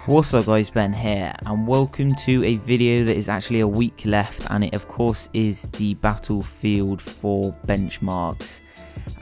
What's up guys, Ben here and welcome to a video that is actually a week left, and it of course is the Battlefield 4 benchmarks.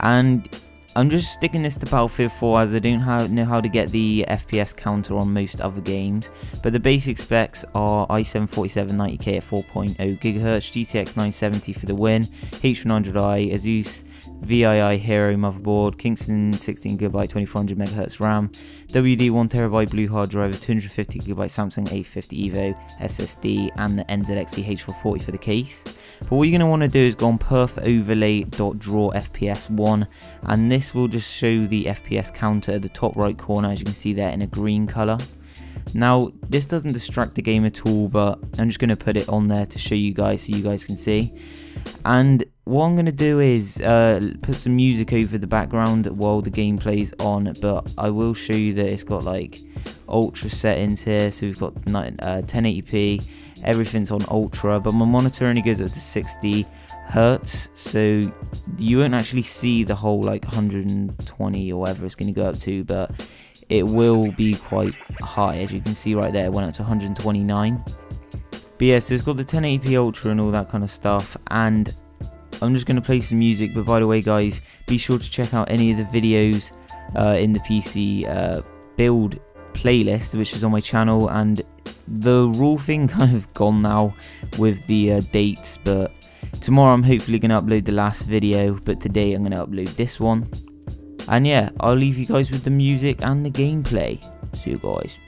And I'm just sticking this to Battlefield 4 as I don't know how to get the FPS counter on most other games, but the basic specs are i7 4790K at 4.0 GHz, GTX 970 for the win, H100i, Asus VII Hero motherboard, Kingston 16GB 2400MHz RAM, WD 1TB blue hard drive, 250GB Samsung A50 Evo SSD, and the NZXT H440 for the case. But what you're going to want to do is go on perf.overlay.draw FPS1, and this will just show the FPS counter at the top right corner, as you can see there, in a green colour. Now this doesn't distract the game at all, but I'm just going to put it on there to show you guys so you guys can see. And what I'm going to do is put some music over the background while the game plays on, but I will show you that it's got like ultra settings here, so we've got 1080p, everything's on ultra, but my monitor only goes up to 60 Hertz, so you won't actually see the whole like 120 or whatever it's going to go up to, but it will be quite high. As you can see right there, it went up to 129. But yeah, so it's got the 1080p ultra and all that kind of stuff, and I'm just going to play some music. But by the way guys, be sure to check out any of the videos in the PC build playlist, which is on my channel, and the rule thing kind of gone now with the dates, but tomorrow I'm hopefully going to upload the last video, but today I'm going to upload this one. And yeah, I'll leave you guys with the music and the gameplay. See you guys.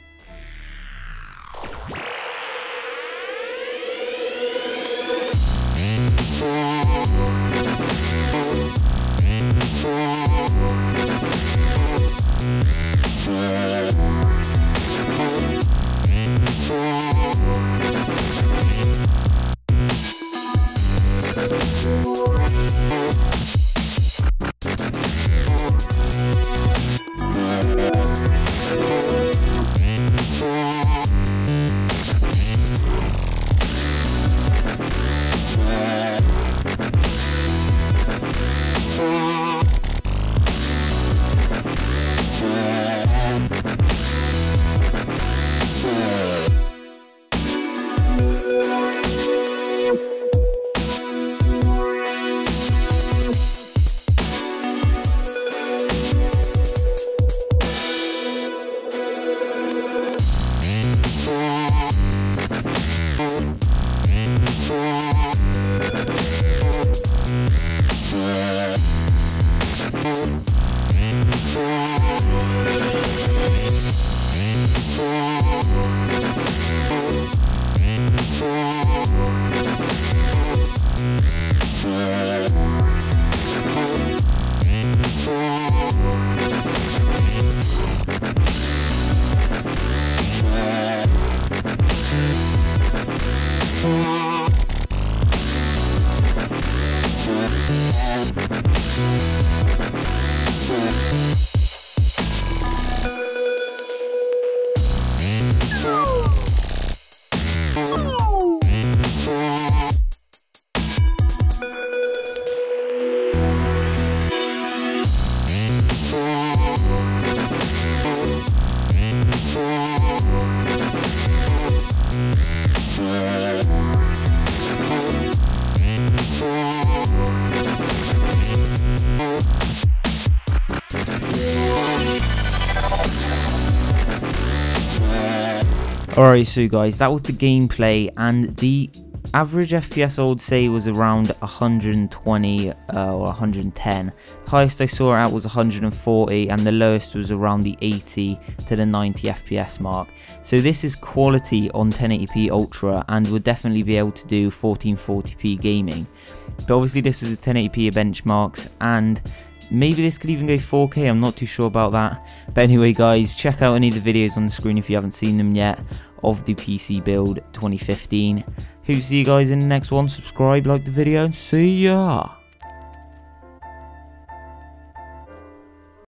Alright, so guys, that was the gameplay, and the average FPS I would say was around 120 or 110. The highest I saw it at was 140, and the lowest was around the 80 to the 90 FPS mark. So this is quality on 1080p Ultra, and would definitely be able to do 1440p gaming. But obviously this was the 1080p benchmarks, and maybe this could even go 4K, I'm not too sure about that. But anyway guys, check out any of the videos on the screen if you haven't seen them yet of the PC build 2015. Hope to see you guys in the next one. Subscribe, like the video, and see ya!